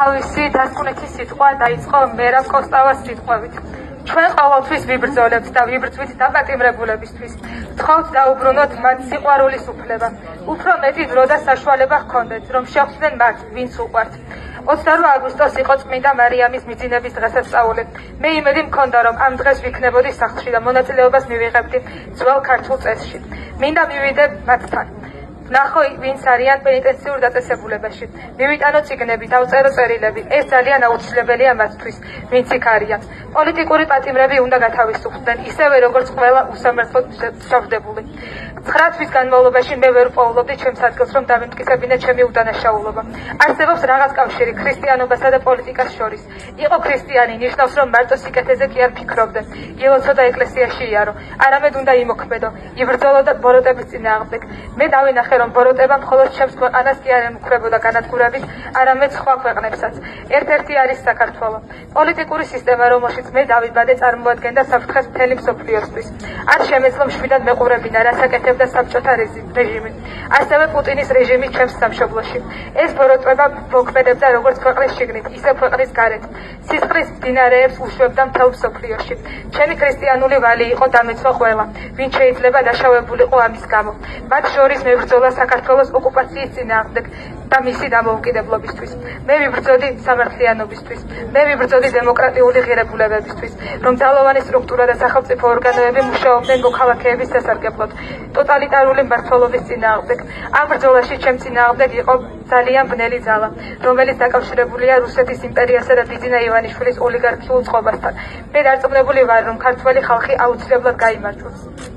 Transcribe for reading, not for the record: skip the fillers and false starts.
თავისი დასკვნითი სიტყვა დაიწყო მერაბ კოსტავას სიტყვებით. ჩვენ ყოველთვის ვიბრძოლებთ და ვიბრძვით დაპატიმრებულებისთვის. ვთხოვთ დაუბრუნოთ მათ სიყვარულის უფლება. უფრო მეტი დრო და საშუალება ჰქონდეთ, რომ შეხვდნენ მათ, ვინც უყვართ. 28 აგვისტოს იყო წმინდა მარიამის მიძინების დღესასწაული. მე იმედი მქონდა, რომ ამ დღეს ვიქნებოდი სახლში და მონაწილეობას მივიღებდი ძველ ქართულ წესში. მინდა მივიდე მათთან. ნახო ვინც არიან პენიტენციურ დაწესებულებაში. მივიტანო წიგნები, დავწერო წერილები. ეს ძალიან აუცილებელია მათთვის, ვინც იქ არიან. პოლიტიკური პატიმრები უნდა გათავისუფლდნენ, ისევე როგორც ყველა უსამართლოდ შევდებული. 9 თვის განმავლობაში მე ვერ პოულობდი ჩემს ადგილს, რომ დამიმტკიცებინე ჩემი უდანაშაულობა. არსებობს რაღაც კავშირი ქრისტიანობასა და პოლიტიკას შორის. იყო ქრისტიანი ნიშნავს, რომ მარტო სიკეთეზე კი არ ფიქრობდე. ილოცო და ეკლესიაში იარო. არამედ უნდა იმოქმედო, იბრძოლო და ბოროტების წინააღმდეგ. მე დავინახე, რომ ბოროტება მხოლოდ ჩემს ქვეყანას კი არ ემუქრებოდა განადგურებით, არამედ სხვა ქვეყნებსაც. ერთ-ერთი არის საქართველო. პოლიტიკური სისტემა, რომელშიც მე დავიბადე, წარმოადგენდა საფრთხეს მთელი მსოფლიოსთვის. არ შემეძლო მშვიდად მეყურებინა, რაც აკეთებდა საბჭოთა რეჟიმი. ასევე პუტინის რეჟიმი ჩემს სამშობლოში. ეს ბოროტება მოქმედებდა როგორც ქვეყნის შიგნით, ისე ქვეყნის გარეთ. სისხლის მდინარეებს უშვებდა მთელ მსოფლიოში. ჩემი ქრისტიანული ვალი იყო დამეცვა ყველა, ვინც შეიძლება დაშავებულიყო ამის გამო. მათ შორის მებრძოლა საქართველოს ოკუპაციის წინააღმდეგ და მისი დამოუკიდებლობისთვის. მე ვიბრძოდი სამართლიანობისთვის. მე ვიბრძოდი დემოკრატიული ღირებულებებისთვის, რომ ძალოვანი სტრუქტურა და სახელმწიფო ორგანოები მუშაობდნენ მოქალაქეების სასარგებლოდ, ტოტალიტარული მმართველობის წინააღმდეგ. ამ ბრძოლაში ჩემ წინააღმდეგ იყო ძალიან ბნელი ძალა, რომელიც დაკავშირებულია რუსეთის იმპერიასა და ბიძინა ივანიშვილის ოლიგარქიულ წყობასთან. მე დარწმუნებული ვარ, რომ ქართველი ხალხი აუცილებლად გაიმარჯვებს.